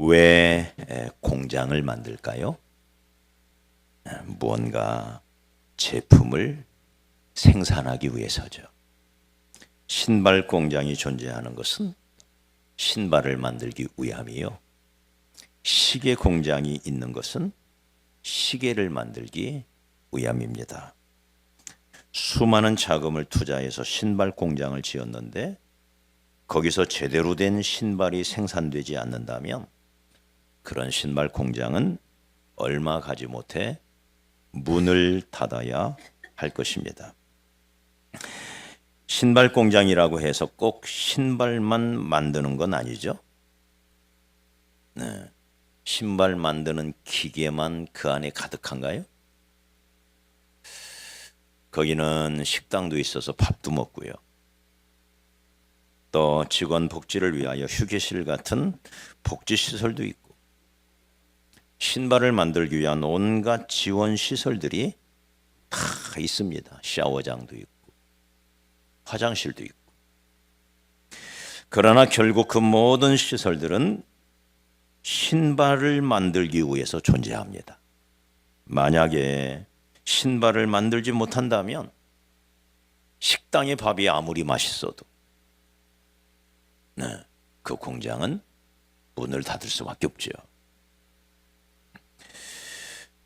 왜 공장을 만들까요? 무언가 제품을 생산하기 위해서죠. 신발 공장이 존재하는 것은 신발을 만들기 위함이요. 시계 공장이 있는 것은 시계를 만들기 위함입니다. 수많은 자금을 투자해서 신발 공장을 지었는데 거기서 제대로 된 신발이 생산되지 않는다면 그런 신발 공장은 얼마 가지 못해 문을 닫아야 할 것입니다. 신발 공장이라고 해서 꼭 신발만 만드는 건 아니죠. 네. 신발 만드는 기계만 그 안에 가득한가요? 거기는 식당도 있어서 밥도 먹고요. 또 직원 복지를 위하여 휴게실 같은 복지시설도 있고 신발을 만들기 위한 온갖 지원 시설들이 다 있습니다. 샤워장도 있고 화장실도 있고. 그러나 결국 그 모든 시설들은 신발을 만들기 위해서 존재합니다. 만약에 신발을 만들지 못한다면 식당의 밥이 아무리 맛있어도 그 공장은 문을 닫을 수밖에 없죠.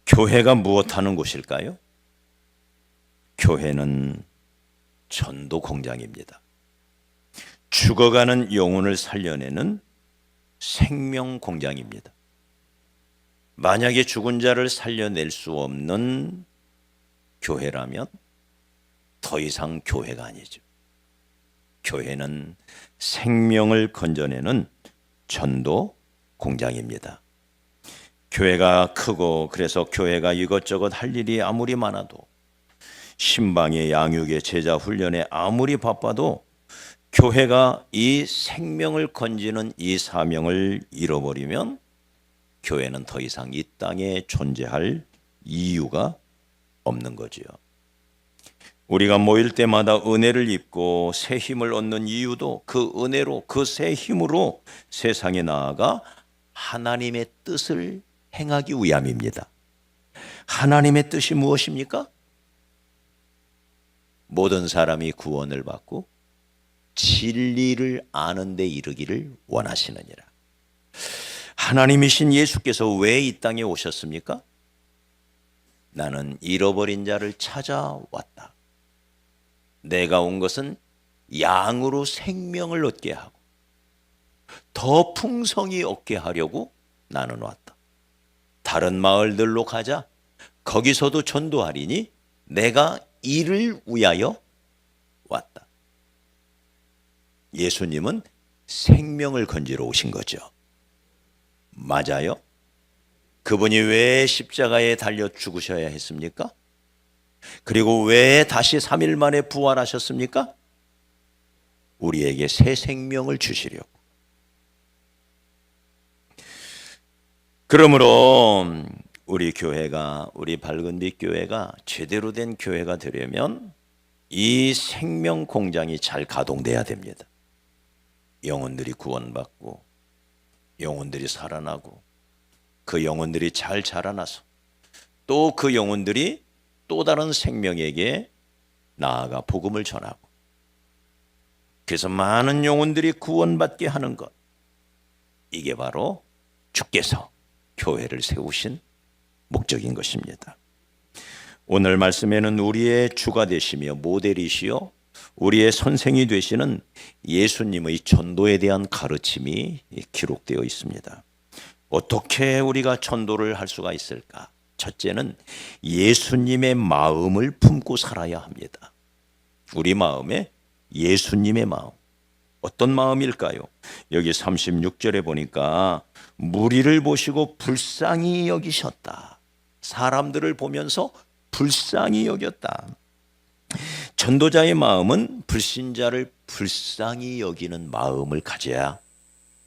교회가 무엇하는 곳일까요? 교회는 전도 공장입니다. 죽어가는 영혼을 살려내는 생명 공장입니다. 만약에 죽은 자를 살려낼 수 없는 교회라면 더 이상 교회가 아니죠. 교회는 생명을 건져내는 전도 공장입니다. 교회가 크고 그래서 교회가 이것저것 할 일이 아무리 많아도 신방의 양육의 제자 훈련에 아무리 바빠도 교회가 이 생명을 건지는 이 사명을 잃어버리면 교회는 더 이상 이 땅에 존재할 이유가 없는 거지요. 우리가 모일 때마다 은혜를 입고 새 힘을 얻는 이유도 그 은혜로 그 새 힘으로 세상에 나아가 하나님의 뜻을 행하기 위함입니다. 하나님의 뜻이 무엇입니까? 모든 사람이 구원을 받고 진리를 아는 데 이르기를 원하시느니라. 하나님이신 예수께서 왜 이 땅에 오셨습니까? 나는 잃어버린 자를 찾아왔다. 내가 온 것은 양으로 생명을 얻게 하고 더 풍성히 얻게 하려고 나는 왔다. 다른 마을들로 가자. 거기서도 전도하리니 내가 이를 위하여 왔다. 예수님은 생명을 건지러 오신 거죠. 맞아요? 그분이 왜 십자가에 달려 죽으셔야 했습니까? 그리고 왜 다시 3일 만에 부활하셨습니까? 우리에게 새 생명을 주시려고. 그러므로 우리 교회가, 우리 밝은빛 교회가 제대로 된 교회가 되려면 이 생명 공장이 잘 가동돼야 됩니다. 영혼들이 구원받고 영혼들이 살아나고 그 영혼들이 잘 자라나서 또 그 영혼들이 또 다른 생명에게 나아가 복음을 전하고 그래서 많은 영혼들이 구원받게 하는 것, 이게 바로 주께서 교회를 세우신 목적인 것입니다. 오늘 말씀에는 우리의 주가 되시며 모델이시요 우리의 선생이 되시는 예수님의 전도에 대한 가르침이 기록되어 있습니다. 어떻게 우리가 전도를 할 수가 있을까? 첫째는 예수님의 마음을 품고 살아야 합니다. 우리 마음에 예수님의 마음. 어떤 마음일까요? 여기 36절에 보니까 무리를 보시고 불쌍히 여기셨다. 사람들을 보면서 불쌍히 여겼다. 전도자의 마음은 불신자를 불쌍히 여기는 마음을 가져야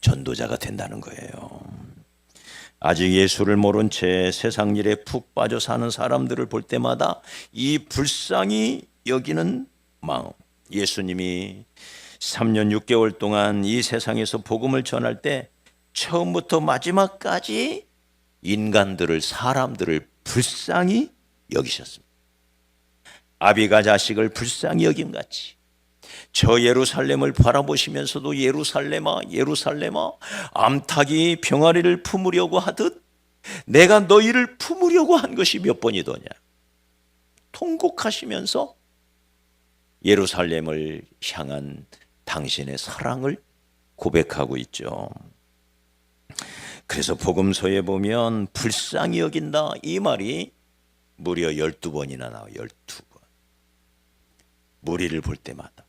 전도자가 된다는 거예요. 아직 예수를 모른 채 세상 일에 푹 빠져 사는 사람들을 볼 때마다 이 불쌍히 여기는 마음, 예수님이 3년 6개월 동안 이 세상에서 복음을 전할 때 처음부터 마지막까지 인간들을, 사람들을 불쌍히 여기셨습니다. 아비가 자식을 불쌍히 여김같이 저 예루살렘을 바라보시면서도 예루살렘아 예루살렘아 암탉이 병아리를 품으려고 하듯 내가 너희를 품으려고 한 것이 몇 번이더냐. 통곡하시면서 예루살렘을 향한 당신의 사랑을 고백하고 있죠. 그래서 복음서에 보면 불쌍히 여긴다 이 말이 무려 12번이나 나와요. 12번. 무리를 볼 때마다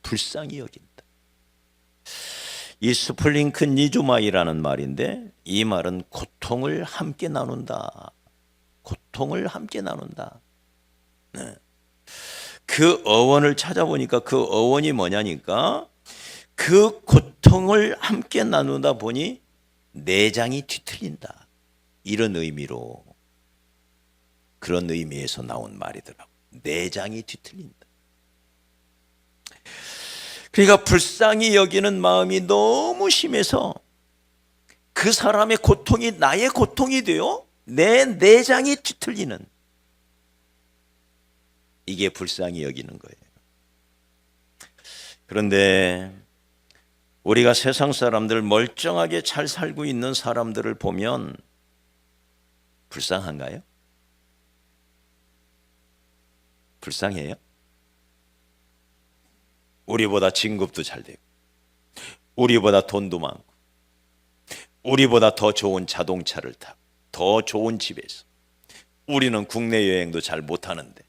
불쌍히 여긴다. 이 스플링큰 니조마이라는 말인데 이 말은 고통을 함께 나눈다. 고통을 함께 나눈다. 네. 그 어원을 찾아보니까 그 어원이 뭐냐니까 그 고통을 함께 나누다 보니 내장이 뒤틀린다. 이런 의미로 그런 의미에서 나온 말이더라고. 내장이 뒤틀린다. 그러니까 불쌍히 여기는 마음이 너무 심해서 그 사람의 고통이 나의 고통이 되어 내 내장이 뒤틀리는 이게 불쌍히 여기는 거예요. 그런데 우리가 세상 사람들 멀쩡하게 잘 살고 있는 사람들을 보면 불쌍한가요? 불쌍해요? 우리보다 진급도 잘 되고 우리보다 돈도 많고 우리보다 더 좋은 자동차를 타고 더 좋은 집에서 우리는 국내 여행도 잘 못하는데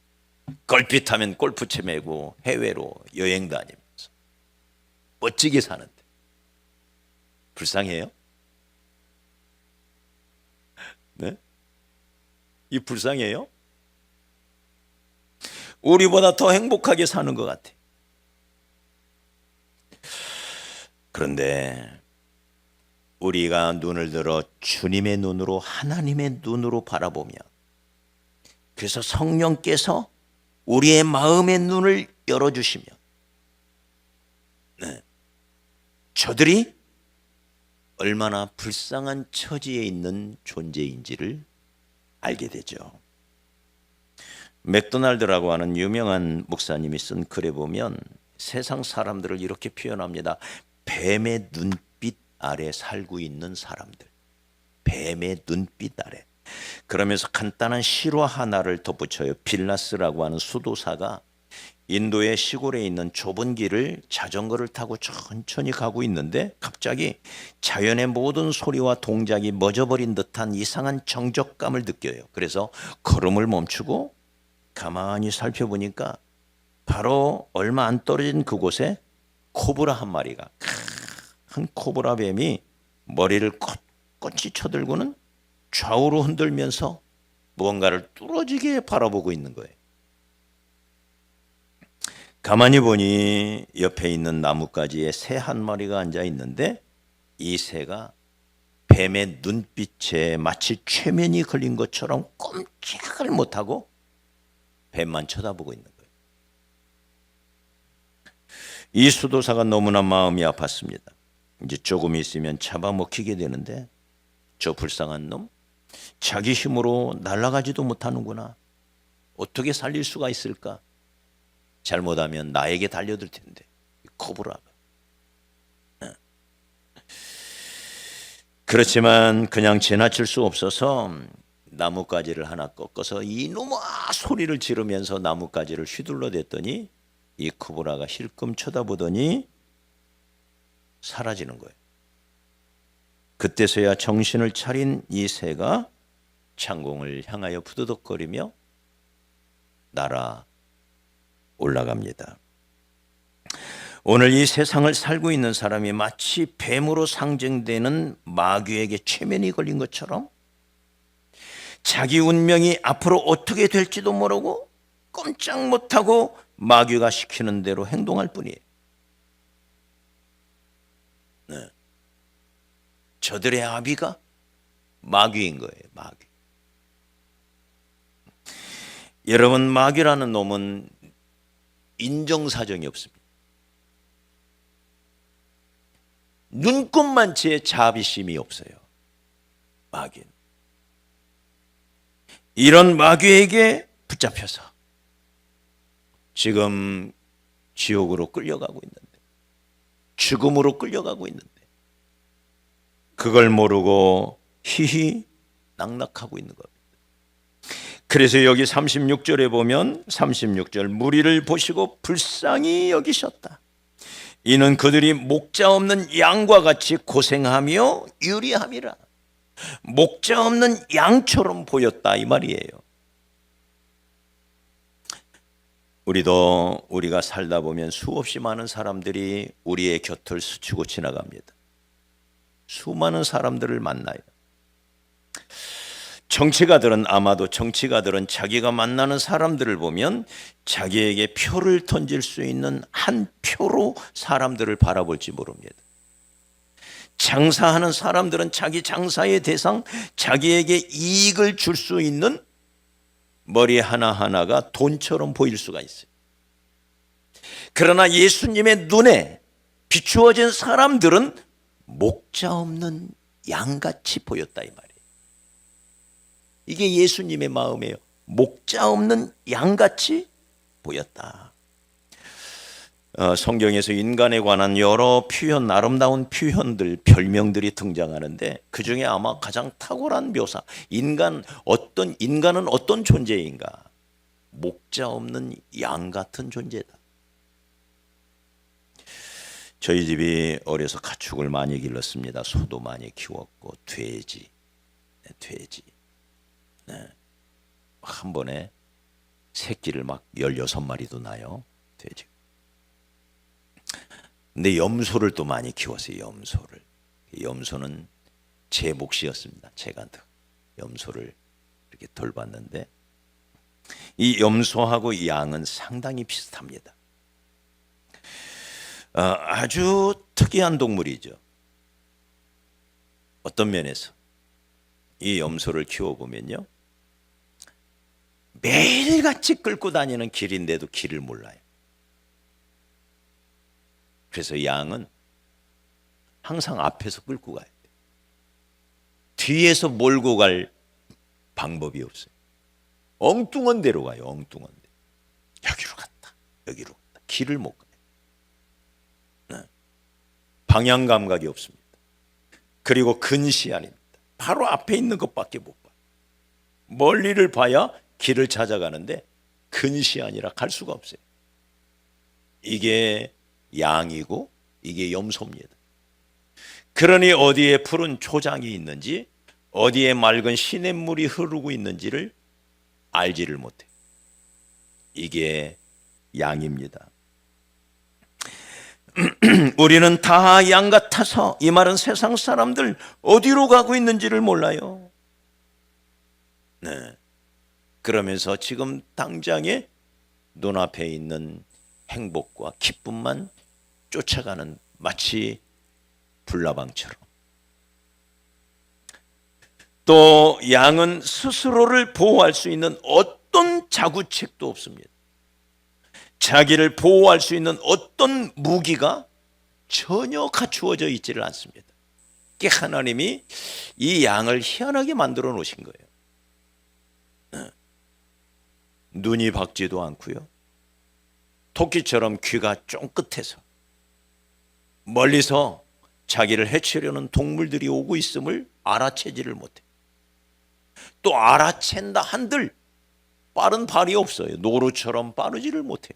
걸핏하면 골프채 메고 해외로 여행 다니면서 멋지게 사는데 불쌍해요? 네? 이 불쌍해요? 우리보다 더 행복하게 사는 것 같아. 그런데 우리가 눈을 들어 주님의 눈으로 하나님의 눈으로 바라보면 그래서 성령께서 우리의 마음의 눈을 열어주시면 네. 저들이 얼마나 불쌍한 처지에 있는 존재인지를 알게 되죠. 맥도날드라고 하는 유명한 목사님이 쓴 글에 보면 세상 사람들을 이렇게 표현합니다. 뱀의 눈빛 아래 살고 있는 사람들. 뱀의 눈빛 아래. 그러면서 간단한 실화 하나를 덧붙여요. 빌라스라고 하는 수도사가 인도의 시골에 있는 좁은 길을 자전거를 타고 천천히 가고 있는데 갑자기 자연의 모든 소리와 동작이 멎어버린 듯한 이상한 정적감을 느껴요. 그래서 걸음을 멈추고 가만히 살펴보니까 바로 얼마 안 떨어진 그곳에 코브라 한 마리가 큰 코브라 뱀이 머리를 꼿꼿이 쳐들고는 좌우로 흔들면서 무언가를 뚫어지게 바라보고 있는 거예요. 가만히 보니 옆에 있는 나뭇가지에 새 한 마리가 앉아 있는데 이 새가 뱀의 눈빛에 마치 최면이 걸린 것처럼 꼼짝을 못하고 뱀만 쳐다보고 있는 거예요. 이 수도사가 너무나 마음이 아팠습니다. 이제 조금 있으면 잡아먹히게 되는데 저 불쌍한 놈 자기 힘으로 날아가지도 못하는구나. 어떻게 살릴 수가 있을까? 잘못하면 나에게 달려들 텐데 코브라가. 그렇지만 그냥 지나칠 수 없어서 나뭇가지를 하나 꺾어서 이놈아 소리를 지르면서 나뭇가지를 휘둘러댔더니 이 코브라가 힐끔 쳐다보더니 사라지는 거예요. 그때서야 정신을 차린 이 새가 창공을 향하여 부드덕거리며 날아 올라갑니다. 오늘 이 세상을 살고 있는 사람이 마치 뱀으로 상징되는 마귀에게 최면이 걸린 것처럼 자기 운명이 앞으로 어떻게 될지도 모르고 꼼짝 못하고 마귀가 시키는 대로 행동할 뿐이에요. 네. 저들의 아비가 마귀인 거예요. 마귀. 여러분, 마귀라는 놈은 인정사정이 없습니다. 눈꼽만치의 자비심이 없어요. 마귀는. 이런 마귀에게 붙잡혀서 지금 지옥으로 끌려가고 있는데, 죽음으로 끌려가고 있는데, 그걸 모르고 희희 낙낙하고 있는 겁니다. 그래서 여기 36절에 보면 36절, 무리를 보시고 불쌍히 여기셨다. 이는 그들이 목자 없는 양과 같이 고생하며 유리함이라. 목자 없는 양처럼 보였다 이 말이에요. 우리가 살다 보면 수없이 많은 사람들이 우리의 곁을 스치고 지나갑니다. 수많은 사람들을 만나요. 아마도 정치가들은 자기가 만나는 사람들을 보면 자기에게 표를 던질 수 있는 한 표로 사람들을 바라볼지 모릅니다. 장사하는 사람들은 자기 장사의 대상, 자기에게 이익을 줄 수 있는 머리 하나하나가 돈처럼 보일 수가 있어요. 그러나 예수님의 눈에 비추어진 사람들은 목자 없는 양같이 보였다 이 말이에요. 이게 예수님의 마음이에요. 목자 없는 양같이 보였다. 성경에서 인간에 관한 여러 표현, 아름다운 표현들, 별명들이 등장하는데 그 중에 아마 가장 탁월한 묘사, 인간은 어떤 존재인가? 목자 없는 양 같은 존재다. 저희 집이 어려서 가축을 많이 길렀습니다. 소도 많이 키웠고 돼지. 한 번에 새끼를 막 16마리도 낳아요. 돼지. 근데 염소를 또 많이 키웠어요. 염소는 제 몫이었습니다. 제가 염소를 이렇게 돌봤는데 이 염소하고 이 양은 상당히 비슷합니다. 아주 특이한 동물이죠. 어떤 면에서 이 염소를 키워보면요, 매일같이 끌고 다니는 길인데도 길을 몰라요. 그래서 양은 항상 앞에서 끌고 가야 돼요. 뒤에서 몰고 갈 방법이 없어요. 엉뚱한 데로 가요. 엉뚱한 데. 여기로 갔다. 길을 못 가요. 방향 감각이 없습니다. 그리고 근시안입니다. 바로 앞에 있는 것밖에 못 봐요. 멀리를 봐야 길을 찾아가는데 근시안이라 갈 수가 없어요. 이게 양이고 이게 염소입니다. 그러니 어디에 푸른 초장이 있는지, 어디에 맑은 시냇물이 흐르고 있는지를 알지를 못해요. 이게 양입니다. 우리는 다 양 같아서, 이 말은 세상 사람들 어디로 가고 있는지를 몰라요. 그러면서 지금 당장에 눈앞에 있는 행복과 기쁨만 쫓아가는, 마치 불나방처럼. 또 양은 스스로를 보호할 수 있는 어떤 자구책도 없습니다. 자기를 보호할 수 있는 어떤 무기가 전혀 갖추어져 있지를 않습니다. 이게 하나님이 이 양을 희한하게 만들어 놓으신 거예요. 눈이 박지도 않고요, 토끼처럼 귀가 쫑긋해서 멀리서 자기를 해치려는 동물들이 오고 있음을 알아채지를 못해. 또 알아챈다 한들 빠른 발이 없어요. 노루처럼 빠르지를 못해.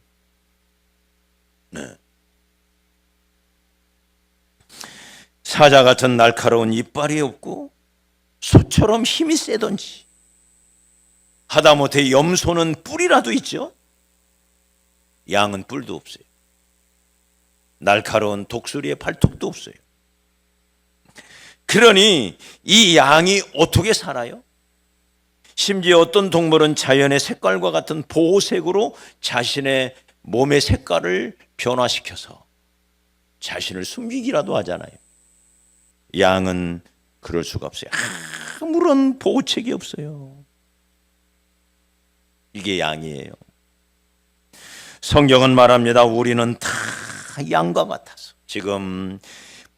사자 같은 날카로운 이빨이 없고 소처럼 힘이 세던지, 하다못해 염소는 뿔이라도 있죠. 양은 뿔도 없어요. 날카로운 독수리의 발톱도 없어요. 그러니 이 양이 어떻게 살아요? 심지어 어떤 동물은 자연의 색깔과 같은 보호색으로 자신의 몸의 색깔을 변화시켜서 자신을 숨기기라도 하잖아요. 양은 그럴 수가 없어요. 아무런 보호책이 없어요. 이게 양이에요. 성경은 말합니다. 우리는 다 양과 같아서. 지금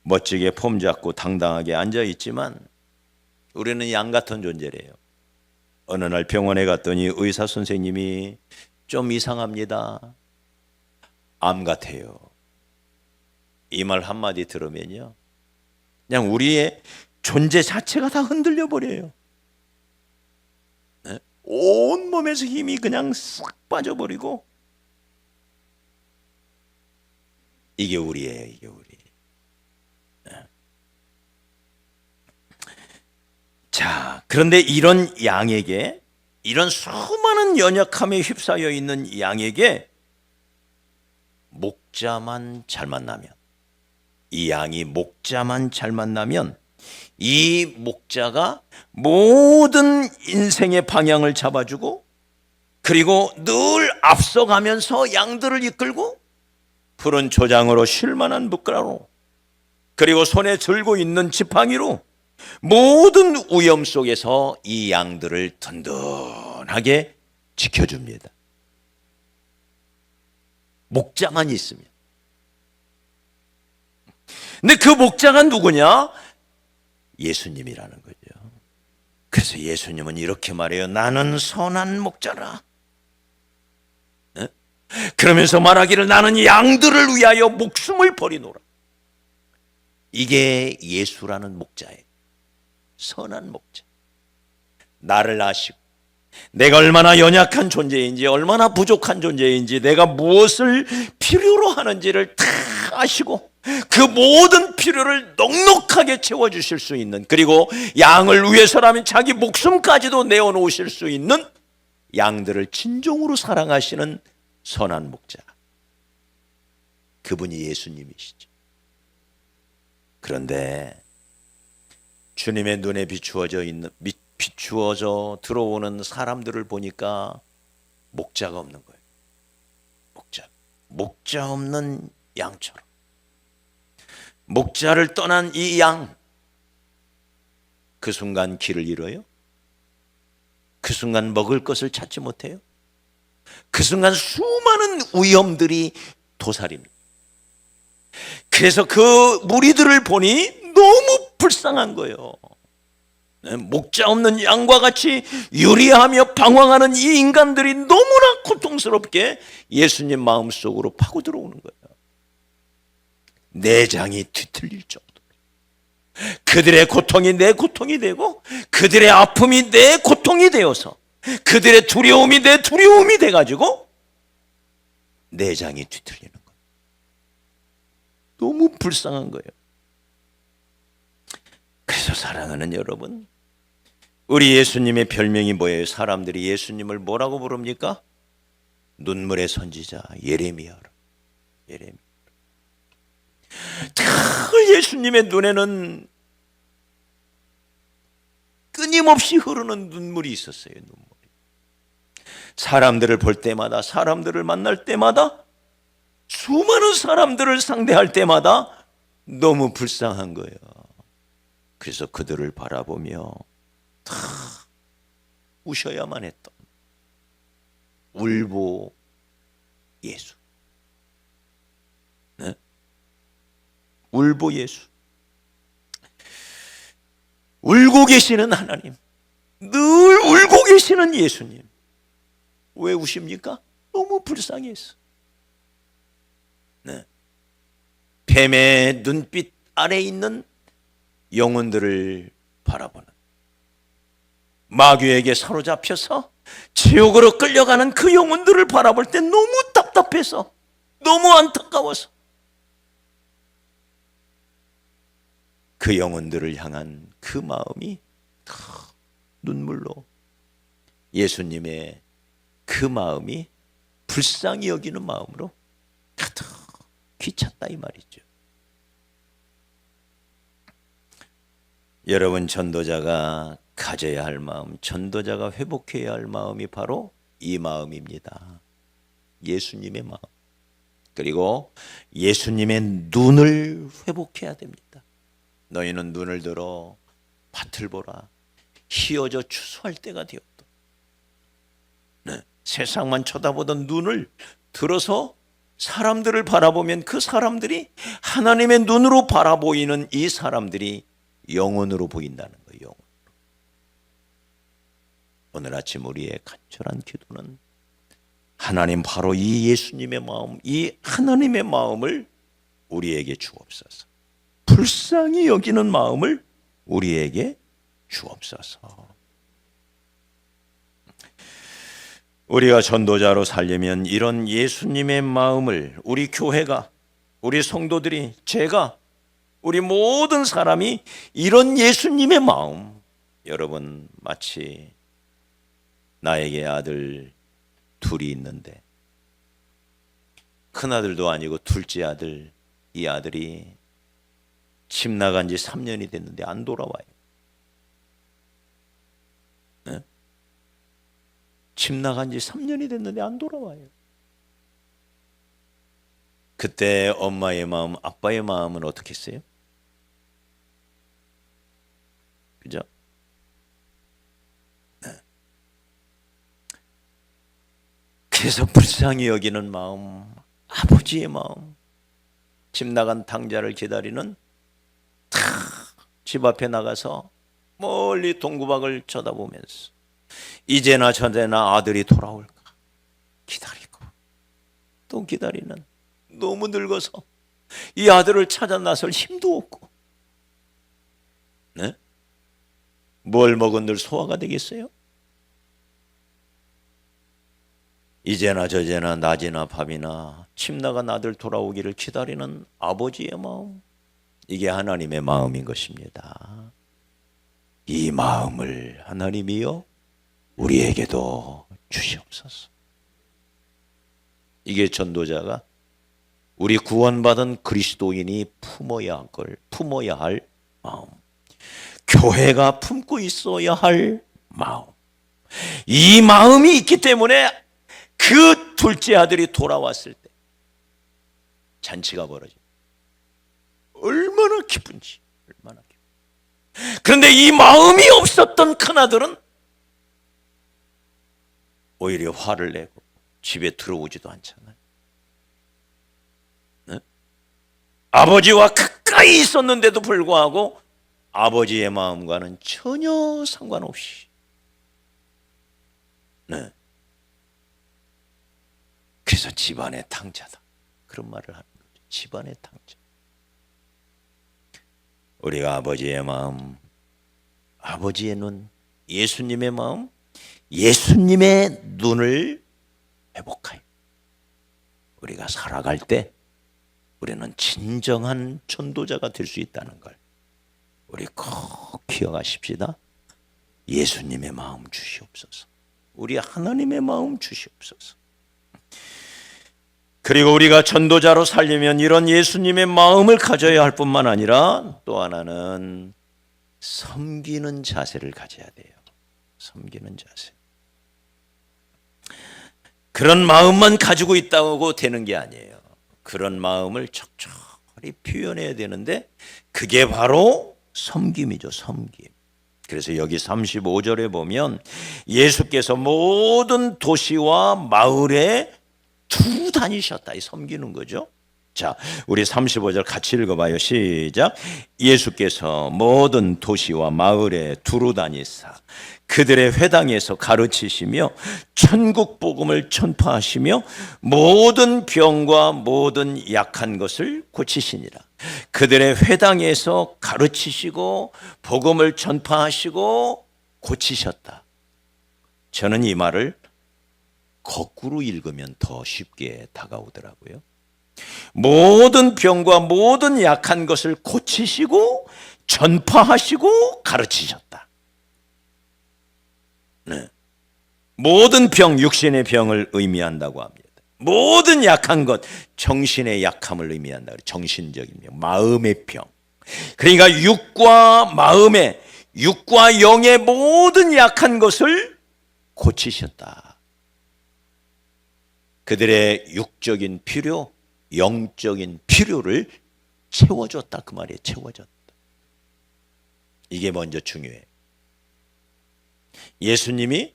멋지게 폼 잡고 당당하게 앉아 있지만 우리는 양 같은 존재래요. 어느 날 병원에 갔더니 의사 선생님이 좀 이상합니다. 암 같아요. 이 말 한마디 들으면요, 그냥 우리의 존재 자체가 다 흔들려 버려요. 온 몸에서 힘이 그냥 싹 빠져버리고, 이게 우리예요. 이게 우리. 자, 그런데 이런 양에게, 이런 수많은 연약함에 휩싸여 있는 양에게 목자만 잘 만나면, 이 양이 목자만 잘 만나면 이 목자가 모든 인생의 방향을 잡아주고, 그리고 늘 앞서가면서 양들을 이끌고 푸른 초장으로 쉴만한 물가로, 그리고 손에 들고 있는 지팡이로 모든 위험 속에서 이 양들을 든든하게 지켜줍니다. 목자만 있으면. 근데 그 목자가 누구냐? 예수님이라는 거죠. 그래서 예수님은 이렇게 말해요. 나는 선한 목자라. 그러면서 말하기를 나는 양들을 위하여 목숨을 버리노라. 이게 예수라는 목자예요. 선한 목자. 나를 아시고 내가 얼마나 연약한 존재인지, 얼마나 부족한 존재인지, 내가 무엇을 필요로 하는지를 다 아시고 그 모든 필요를 넉넉하게 채워주실 수 있는, 그리고 양을 위해서라면 자기 목숨까지도 내어놓으실 수 있는, 양들을 진정으로 사랑하시는 선한 목자, 그분이 예수님이시죠. 그런데 주님의 눈에 비추어져 들어오는 사람들을 보니까 목자가 없는 거예요. 목자 없는 양처럼. 목자를 떠난 이 양, 그 순간 길을 잃어요. 그 순간 먹을 것을 찾지 못해요. 그 순간 수많은 위험들이 도사립니다. 그래서 그 무리들을 보니 너무 불쌍한 거예요. 목자 없는 양과 같이 유리하며 방황하는 이 인간들이 너무나 고통스럽게 예수님 마음속으로 파고 들어오는 거예요. 내장이 뒤틀릴 정도로. 그들의 고통이 내 고통이 되고, 그들의 아픔이 내 고통이 되어서, 그들의 두려움이 내 두려움이 돼가지고 내장이 뒤틀리는 거예요. 너무 불쌍한 거예요. 그래서 사랑하는 여러분, 우리 예수님의 별명이 뭐예요? 사람들이 예수님을 뭐라고 부릅니까? 눈물의 선지자 예레미야라. 예레미야. 예수님의 눈에는 끊임없이 흐르는 눈물이 있었어요. 눈물이. 사람들을 볼 때마다, 사람들을 만날 때마다, 수많은 사람들을 상대할 때마다 너무 불쌍한 거예요. 그래서 그들을 바라보며 다 우셔야만 했던 울보 예수. 네? 울보 예수. 울고 계시는 하나님, 늘 울고 계시는 예수님. 왜 우십니까? 너무 불쌍해서. 네. 뱀의 눈빛 아래 있는 영혼들을 바라보는, 마귀에게 사로잡혀서 지옥으로 끌려가는 그 영혼들을 바라볼 때 너무 답답해서, 너무 안타까워서 그 영혼들을 향한 그 마음이 눈물로, 예수님의 그 마음이 불쌍히 여기는 마음으로 가득히 찼다 이 말이죠. 여러분, 전도자가 가져야 할 마음, 전도자가 회복해야 할 마음이 바로 이 마음입니다. 예수님의 마음. 그리고 예수님의 눈을 회복해야 됩니다. 너희는 눈을 들어 밭을 보라. 희어져 추수할 때가 되었다. 네. 세상만 쳐다보던 눈을 들어서 사람들을 바라보면 그 사람들이 하나님의 눈으로 바라보이는 이 사람들이 영혼으로 보인다는 거예요. 영혼. 오늘 아침 우리의 간절한 기도는 하나님 바로 이 예수님의 마음, 이 하나님의 마음을 우리에게 주옵소서. 불쌍히 여기는 마음을 우리에게 주옵소서. 우리가 전도자로 살려면 이런 예수님의 마음을 우리 교회가, 우리 성도들이, 제가, 우리 모든 사람이 이런 예수님의 마음, 여러분 마치 나에게 아들 둘이 있는데 큰아들도 아니고 둘째 아들, 이 아들이 집 나간 지 3년이 됐는데 안 돌아와요. 네? 집 나간 지 3년이 됐는데 안 돌아와요. 그때 엄마의 마음, 아빠의 마음은 어떻겠어요? 그죠? 네. 그래서 불쌍히 여기는 마음, 아버지의 마음, 집 나간 당자를 기다리는 집 앞에 나가서 멀리 동구박을 쳐다보면서 이제나 저제나 아들이 돌아올까 기다리고 또 기다리는, 너무 늙어서 이 아들을 찾아 나설 힘도 없고, 네? 뭘 먹은들 소화가 되겠어요? 이제나 저제나 낮이나 밤이나 집 나간 아들 돌아오기를 기다리는 아버지의 마음, 이게 하나님의 마음인 것입니다. 이 마음을 하나님이요 우리에게도 주시옵소서. 이게 전도자가, 우리 구원받은 그리스도인이 품어야 할 마음, 교회가 품고 있어야 할 마음. 이 마음이 있기 때문에 그 둘째 아들이 돌아왔을 때 잔치가 벌어져. 얼마나 기쁜지, 얼마나 기쁜지. 그런데 이 마음이 없었던 큰아들은 오히려 화를 내고 집에 들어오지도 않잖아요. 네? 아버지와 가까이 있었는데도 불구하고 아버지의 마음과는 전혀 상관없이, 네. 그래서 집안의 탕자다, 그런 말을 하는 거죠. 집안의 탕자. 우리가 아버지의 마음, 아버지의 눈, 예수님의 마음, 예수님의 눈을 회복하여 우리가 살아갈 때 우리는 진정한 전도자가 될 수 있다는 걸 우리 꼭 기억하십시다. 예수님의 마음 주시옵소서. 우리 하나님의 마음 주시옵소서. 그리고 우리가 전도자로 살려면 이런 예수님의 마음을 가져야 할 뿐만 아니라 또 하나는 섬기는 자세를 가져야 돼요. 섬기는 자세. 그런 마음만 가지고 있다고 되는 게 아니에요. 그런 마음을 적절히 표현해야 되는데 그게 바로 섬김이죠. 섬김. 그래서 여기 35절에 보면 예수께서 모든 도시와 마을에 두루 다니셨다. 이 섬기는 거죠. 자, 우리 35절 같이 읽어봐요. 시작. 예수께서 모든 도시와 마을에 두루 다니사 그들의 회당에서 가르치시며 천국 복음을 전파하시며 모든 병과 모든 약한 것을 고치시니라. 그들의 회당에서 가르치시고 복음을 전파하시고 고치셨다. 저는 이 말을 거꾸로 읽으면 더 쉽게 다가오더라고요. 모든 병과 모든 약한 것을 고치시고 전파하시고 가르치셨다. 네. 모든 병, 육신의 병을 의미한다고 합니다. 모든 약한 것, 정신의 약함을 의미한다. 정신적인 병, 마음의 병. 그러니까 육과 마음의, 육과 영의 모든 약한 것을 고치셨다. 그들의 육적인 필요, 영적인 필요를 채워줬다. 그 말이에요. 채워줬다. 이게 먼저 중요해요. 예수님이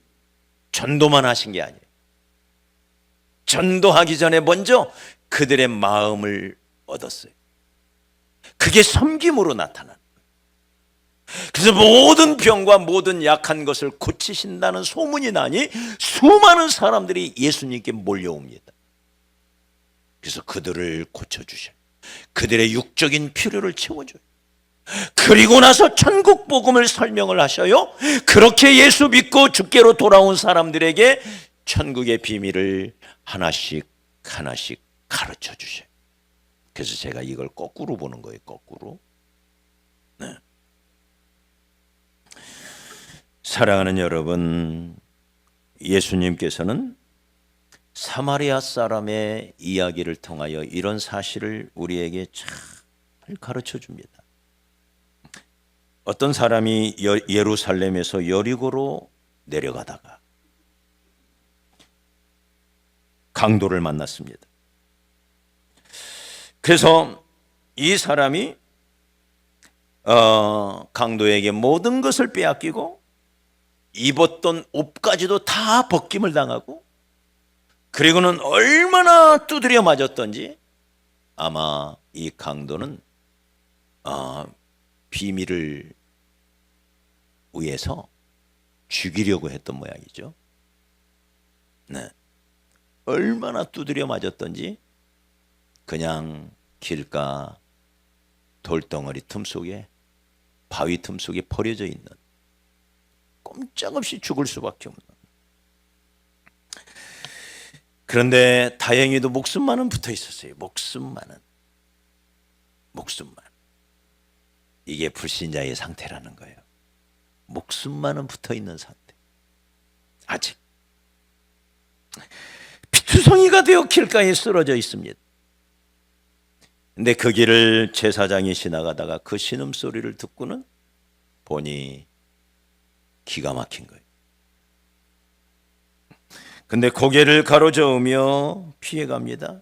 전도만 하신 게 아니에요. 전도하기 전에 먼저 그들의 마음을 얻었어요. 그게 섬김으로 나타나는 거예요. 그래서 모든 병과 모든 약한 것을 고치신다는 소문이 나니 수많은 사람들이 예수님께 몰려옵니다. 그래서 그들을 고쳐주셔요. 그들의 육적인 필요를 채워줘요. 그리고 나서 천국 복음을 설명을 하셔요. 그렇게 예수 믿고 주께로 돌아온 사람들에게 천국의 비밀을 하나씩 하나씩 가르쳐 주셔요. 그래서 제가 이걸 거꾸로 보는 거예요. 거꾸로. 네. 사랑하는 여러분, 예수님께서는 사마리아 사람의 이야기를 통하여 이런 사실을 우리에게 잘 가르쳐 줍니다. 어떤 사람이 예루살렘에서 여리고로 내려가다가 강도를 만났습니다. 그래서 이 사람이 강도에게 모든 것을 빼앗기고 입었던 옷까지도 다 벗김을 당하고, 그리고는 얼마나 두드려 맞았던지 아마 이 강도는 비밀을 위해서 죽이려고 했던 모양이죠. 네. 얼마나 두드려 맞았던지 그냥 길가 돌덩어리 틈 속에, 바위 틈 속에 버려져 있는, 꼼짝없이 죽을 수밖에 없는. 그런데 다행히도 목숨만은 붙어 있었어요. 목숨만은. 이게 불신자의 상태라는 거예요. 목숨만은 붙어 있는 상태. 아직 피투성이가 되어 길가에 쓰러져 있습니다. 근데 그 길을 제사장이 지나가다가 그 신음소리를 듣고는 보니 기가 막힌 거예요. 근데 고개를 가로저으며 피해갑니다.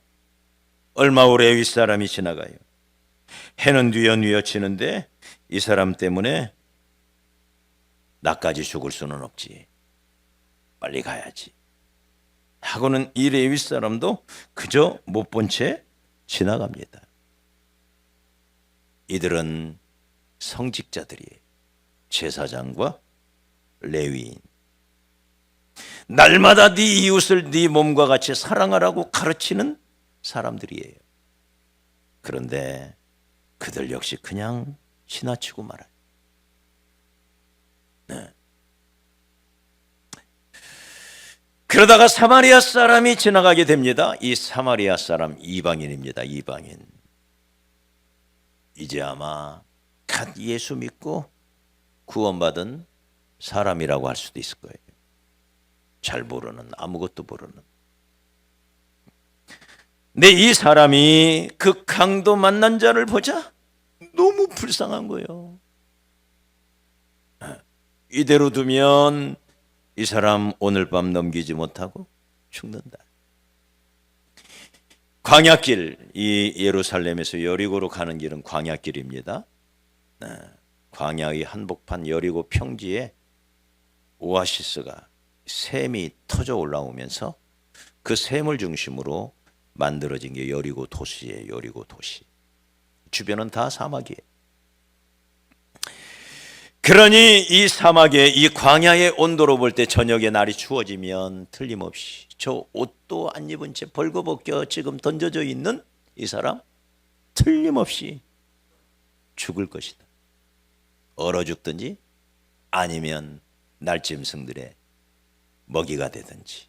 얼마 후에 윗사람이 지나가요. 해는 뉘어뉘어치는데 이 사람 때문에 나까지 죽을 수는 없지, 빨리 가야지 하고는 이 레위 사람도 그저 못 본 채 지나갑니다. 이들은 성직자들이에요. 제사장과 레위인. 날마다 네 이웃을 네 몸과 같이 사랑하라고 가르치는 사람들이에요. 그런데 그들 역시 그냥 지나치고 말아요. 네. 그러다가 사마리아 사람이 지나가게 됩니다. 이 사마리아 사람 이방인입니다. 이방인. 이제 아마 갓 예수 믿고 구원받은 사람이라고 할 수도 있을 거예요. 잘 모르는, 아무것도 모르는. 근데 이 사람이 그 강도 만난 자를 보자 너무 불쌍한 거예요. 이대로 두면 이 사람 오늘 밤 넘기지 못하고 죽는다. 광야길, 이 예루살렘에서 여리고로 가는 길은 광야길입니다. 광야의 한복판 여리고 평지에 오아시스가, 샘이 터져 올라오면서 그 샘을 중심으로 만들어진 게 여리고 도시예요. 여리고 도시. 주변은 다 사막이에요. 그러니 이 사막에, 이 광야의 온도로 볼 때 저녁에 날이 추워지면 틀림없이 저 옷도 안 입은 채 벌거벗겨 지금 던져져 있는 이 사람 틀림없이 죽을 것이다. 얼어 죽든지 아니면 날짐승들의 먹이가 되든지.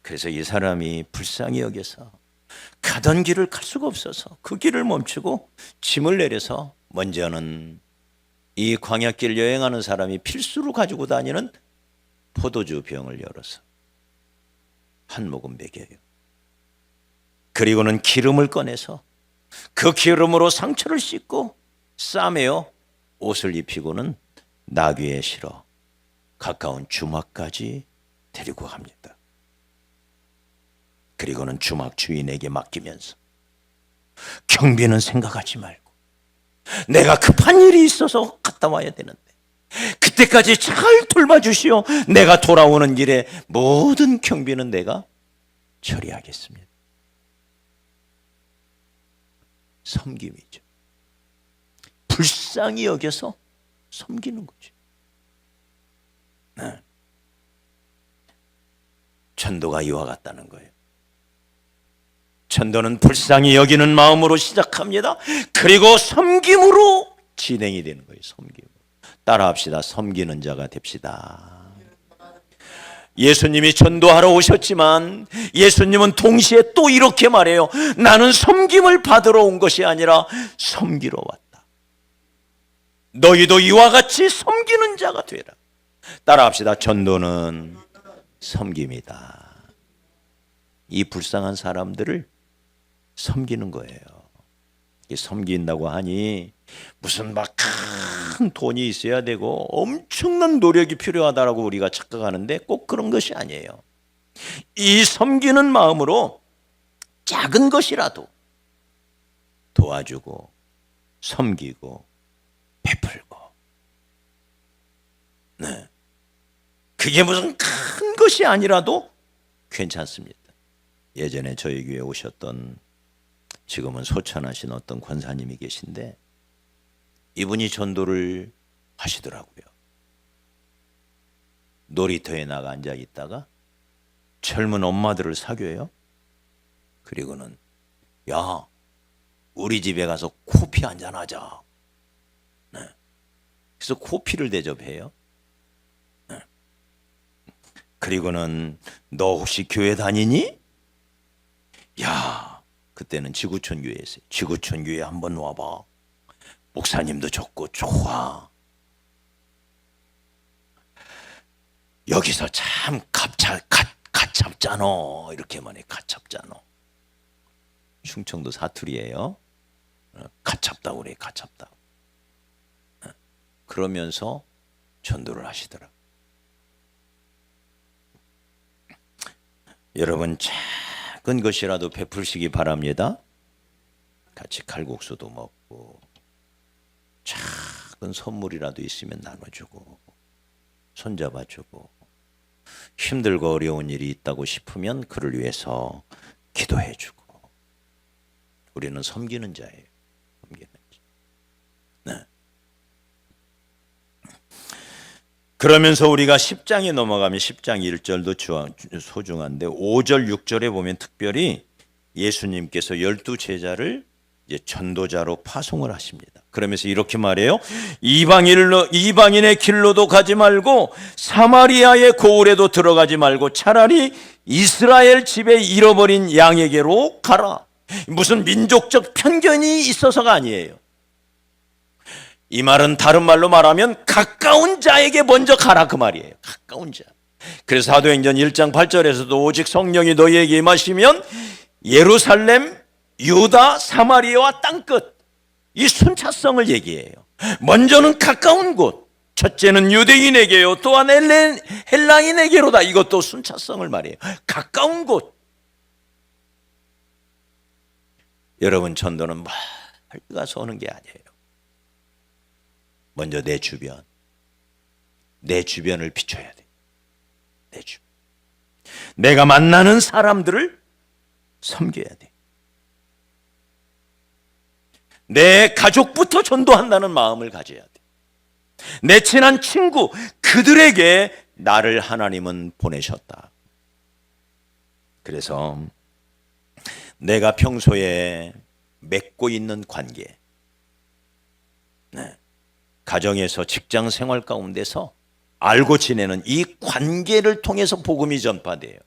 그래서 이 사람이 불쌍히 여겨서 가던 길을 갈 수가 없어서 그 길을 멈추고 짐을 내려서 먼저는 이 광야길 여행하는 사람이 필수로 가지고 다니는 포도주 병을 열어서 한 모금 먹여요. 그리고는 기름을 꺼내서 그 기름으로 상처를 씻고 싸매어 옷을 입히고는 나귀에 실어 가까운 주막까지 데리고 갑니다. 그리고는 주막 주인에게 맡기면서 경비는 생각하지 말고 내가 급한 일이 있어서 갔다 와야 되는데 그때까지 잘 돌봐주시오. 내가 돌아오는 길에 모든 경비는 내가 처리하겠습니다. 섬김이죠. 불쌍히 여겨서 섬기는 거죠. 네. 전도가 이와 같다는 거예요. 전도는 불쌍히 여기는 마음으로 시작합니다. 그리고 섬김으로 진행이 되는 거예요. 섬김. 따라합시다. 섬기는 자가 됩시다. 예수님이 전도하러 오셨지만 예수님은 동시에 또 이렇게 말해요. 나는 섬김을 받으러 온 것이 아니라 섬기러 왔다. 너희도 이와 같이 섬기는 자가 되라. 따라합시다. 전도는 섬김이다. 이 불쌍한 사람들을 섬기는 거예요. 섬긴다고 하니 무슨 막 큰 돈이 있어야 되고 엄청난 노력이 필요하다라고 우리가 착각하는데 꼭 그런 것이 아니에요. 이 섬기는 마음으로 작은 것이라도 도와주고 섬기고 베풀고, 네, 그게 무슨 큰 것이 아니라도 괜찮습니다. 예전에 저희 교회에 오셨던, 지금은 소천하신 어떤 권사님이 계신데 이분이 전도를 하시더라고요. 놀이터에 나가 앉아 있다가 젊은 엄마들을 사귀어요. 그리고는 야, 우리 집에 가서 코피 한잔 하자. 네. 그래서 코피를 대접해요. 네. 그리고는 너 혹시 교회 다니니? 야, 그때는 지구촌 교회였어요. 지구촌 교회 한번 와봐. 목사님도 좋고 좋아. 여기서 참 가찹잖아. 이렇게 말해. 가찹잖아. 충청도 사투리예요. 가찹다고 그래. 가찹다. 그러면서 전도를 하시더라. 여러분, 작은 것이라도 베풀시기 바랍니다. 같이 칼국수도 먹고 작은 선물이라도 있으면 나눠주고 손잡아주고, 힘들고 어려운 일이 있다고 싶으면 그를 위해서 기도해주고. 우리는 섬기는 자예요. 섬기는 자. 네. 그러면서 우리가 10장에 넘어가면 10장 1절도 소중한데 5절 6절에 보면 특별히 예수님께서 12제자를 이제 전도자로 파송을 하십니다. 그러면서 이렇게 말해요. 이방인의 길로도 가지 말고 사마리아의 고을에도 들어가지 말고 차라리 이스라엘 집에 잃어버린 양에게로 가라. 무슨 민족적 편견이 있어서가 아니에요. 이 말은 다른 말로 말하면 가까운 자에게 먼저 가라, 그 말이에요. 가까운 자. 그래서 사도행전 1장 8절에서도 오직 성령이 너희에게 임하시면 예루살렘, 유다, 사마리아와 땅끝, 이 순차성을 얘기해요. 먼저는 가까운 곳, 첫째는 유대인에게요, 또한 헬라인에게로다. 이것도 순차성을 말해요. 가까운 곳. 여러분, 전도는 멀리 가서 오는 게 아니에요. 먼저 내 주변을 비춰야 돼. 내 주변. 내가 만나는 사람들을 섬겨야 돼. 내 가족부터 전도한다는 마음을 가져야 돼. 내 친한 친구, 그들에게 나를 하나님은 보내셨다. 그래서 내가 평소에 맺고 있는 관계, 네, 가정에서 직장 생활 가운데서 알고 지내는 이 관계를 통해서 복음이 전파돼요.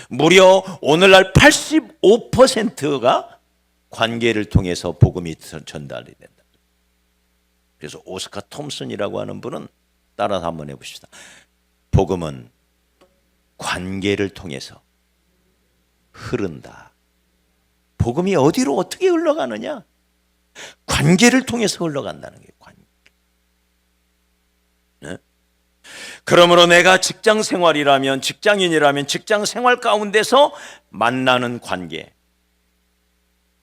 무려 오늘날 85%가 관계를 통해서 복음이 전달이 된다. 그래서 오스카 톰슨이라고 하는 분은 따라서 한번 해봅시다. 복음은 관계를 통해서 흐른다. 복음이 어디로 어떻게 흘러가느냐? 관계를 통해서 흘러간다는 게 관계. 네? 그러므로 내가 직장 생활이라면, 직장인이라면 직장 생활 가운데서 만나는 관계,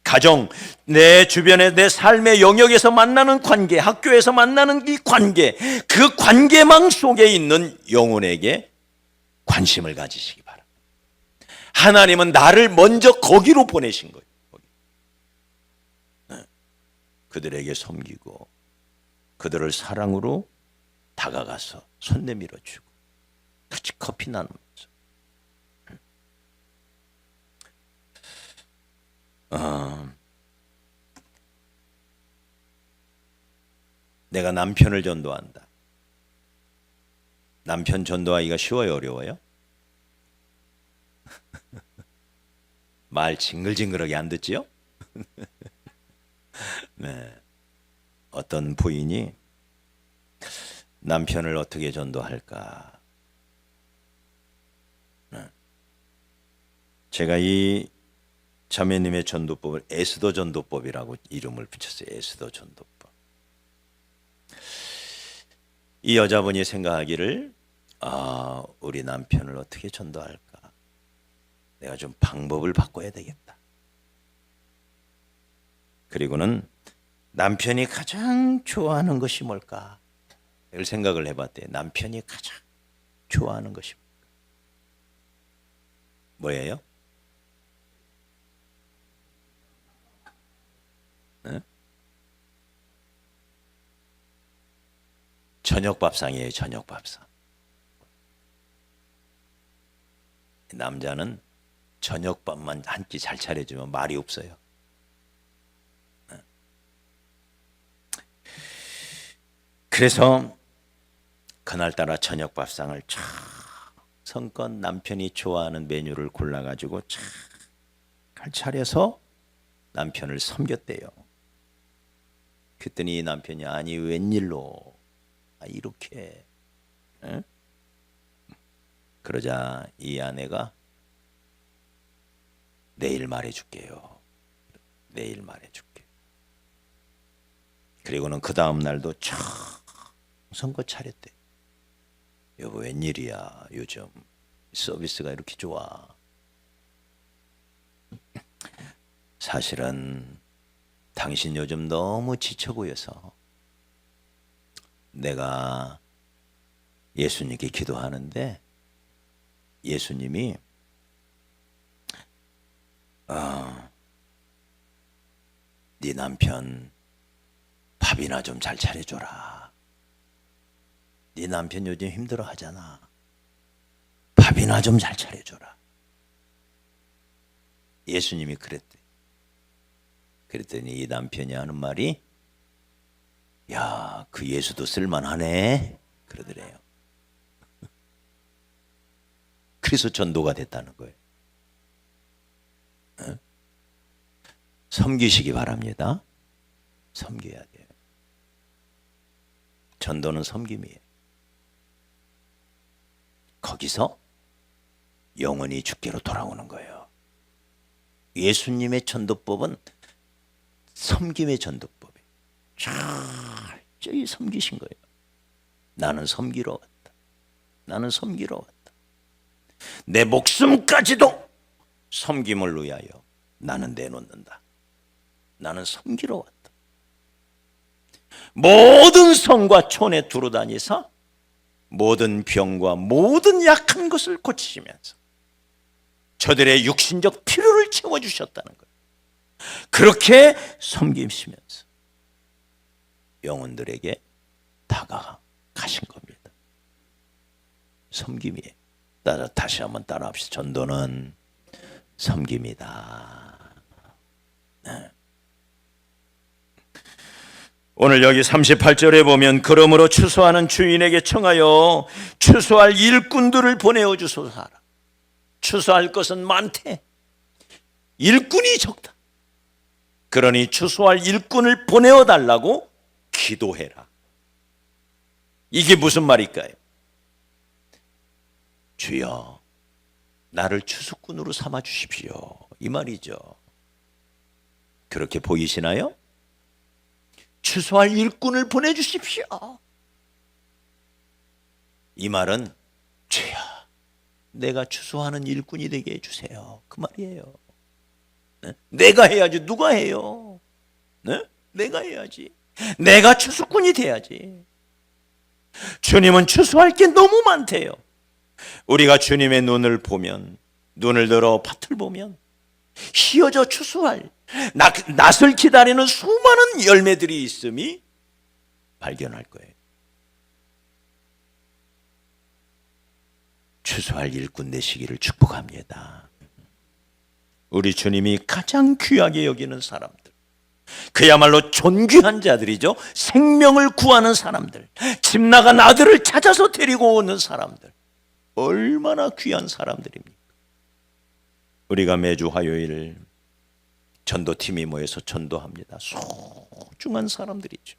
가정, 내 주변에 내 삶의 영역에서 만나는 관계, 학교에서 만나는 이 관계, 그 관계망 속에 있는 영혼에게 관심을 가지시기 바랍니다. 하나님은 나를 먼저 거기로 보내신 거예요. 거기. 네. 그들에게 섬기고 그들을 사랑으로 다가가서 손 내밀어 주고 같이 커피 나누면서 내가 남편을 전도한다. 남편 전도하기가 쉬워요, 어려워요? 말 징글징글하게 안 듣지요? 네. 어떤 부인이 남편을 어떻게 전도할까? 네. 제가 이 자매님의 전도법을 에스더 전도법이라고 이름을 붙였어요. 에스더 전도법. 이 여자분이 생각하기를 우리 남편을 어떻게 전도할까? 내가 좀 방법을 바꿔야 되겠다. 그리고는 남편이 가장 좋아하는 것이 뭘까? 이걸 생각을 해봤대요. 남편이 가장 좋아하는 것이 뭘까? 뭐예요? 네? 저녁밥상이에요. 저녁밥상. 남자는 저녁밥만 한 끼 잘 차려주면 말이 없어요. 그래서 그날따라 저녁밥상을 성껏 남편이 좋아하는 메뉴를 골라가지고 잘 차려서 남편을 섬겼대요. 그랬더니 남편이 아니 웬일로 이렇게 응? 그러자 이 아내가 내일 말해줄게요. 내일 말해줄게. 그리고는 그 다음 날도 성껏 차렸대. 여보 웬일이야 요즘 서비스가 이렇게 좋아. 사실은 당신 요즘 너무 지쳐 보여서 내가 예수님께 기도하는데 예수님이 네 남편 밥이나 좀 잘 차려줘라. 네 남편 요즘 힘들어 하잖아. 밥이나 좀 잘 차려줘라. 예수님이 그랬대. 그랬더니 이 남편이 하는 말이 야, 그 예수도 쓸만하네 그러더래요. 그래서 전도가 됐다는 거예요. 섬기시기 바랍니다. 섬겨야 돼요. 전도는 섬김이에요. 거기서 영혼이 주께로 돌아오는 거예요. 예수님의 전도법은 섬김의 전도법이에요. 철저히 섬기신 거예요. 나는 섬기러 왔다. 나는 섬기러 왔다. 내 목숨까지도 섬김을 위하여 나는 내놓는다. 나는 섬기러 왔다. 모든 성과 촌에 두루다니사 모든 병과 모든 약한 것을 고치시면서 저들의 육신적 필요를 채워주셨다는 거예요. 그렇게 섬기시면서 영혼들에게 다가가신 겁니다. 섬김이에요. 다시 한번 따라합시다. 전도는 섬김이다. 네. 오늘 여기 38절에 보면 그러므로 추수하는 주인에게 청하여 추수할 일꾼들을 보내어 주소서 하라. 추수할 것은 많대. 일꾼이 적다. 그러니 추수할 일꾼을 보내어 달라고 기도해라. 이게 무슨 말일까요? 주여 나를 추수꾼으로 삼아 주십시오. 이 말이죠. 그렇게 보이시나요? 추수할 일꾼을 보내주십시오. 이 말은 주여 내가 추수하는 일꾼이 되게 해주세요. 그 말이에요. 네? 내가 해야지 누가 해요? 네? 내가 해야지. 내가 추수꾼이 돼야지. 주님은 추수할 게 너무 많대요. 우리가 주님의 눈을 보면, 눈을 들어 밭을 보면 휘어져 추수할 낫을 기다리는 수많은 열매들이 있음이 발견할 거예요. 추수할 일꾼 되시기를 축복합니다. 우리 주님이 가장 귀하게 여기는 사람들, 그야말로 존귀한 자들이죠. 생명을 구하는 사람들, 집 나간 아들을 찾아서 데리고 오는 사람들, 얼마나 귀한 사람들입니까? 우리가 매주 화요일 전도팀이 모여서 전도합니다. 소중한 사람들이죠.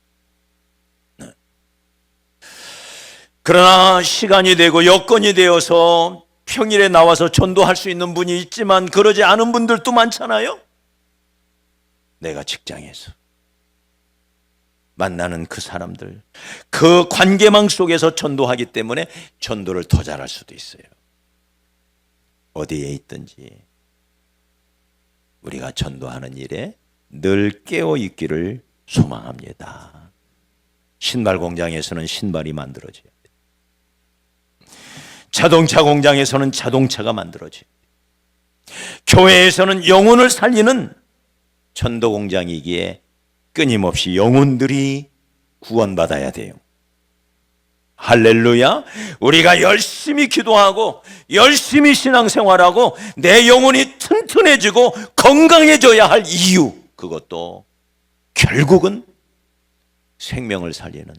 그러나 시간이 되고 여건이 되어서 평일에 나와서 전도할 수 있는 분이 있지만 그러지 않은 분들도 많잖아요. 내가 직장에서 만나는 그 사람들, 그 관계망 속에서 전도하기 때문에 전도를 더 잘할 수도 있어요. 어디에 있든지 우리가 전도하는 일에 늘 깨어 있기를 소망합니다. 신발 공장에서는 신발이 만들어져야 돼요. 자동차 공장에서는 자동차가 만들어져야 돼요. 교회에서는 영혼을 살리는 전도 공장이기에 끊임없이 영혼들이 구원받아야 돼요. 할렐루야. 우리가 열심히 기도하고 열심히 신앙생활하고 내 영혼이 튼튼해지고 건강해져야 할 이유, 그것도 결국은 생명을 살리는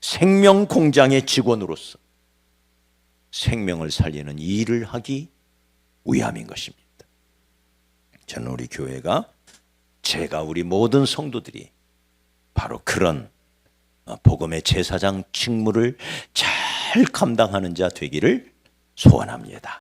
생명 공장의 직원으로서 생명을 살리는 일을 하기 위함인 것입니다. 저는 우리 교회가, 제가, 우리 모든 성도들이 바로 그런 복음의 제사장 직무를 잘 감당하는 자 되기를 소원합니다.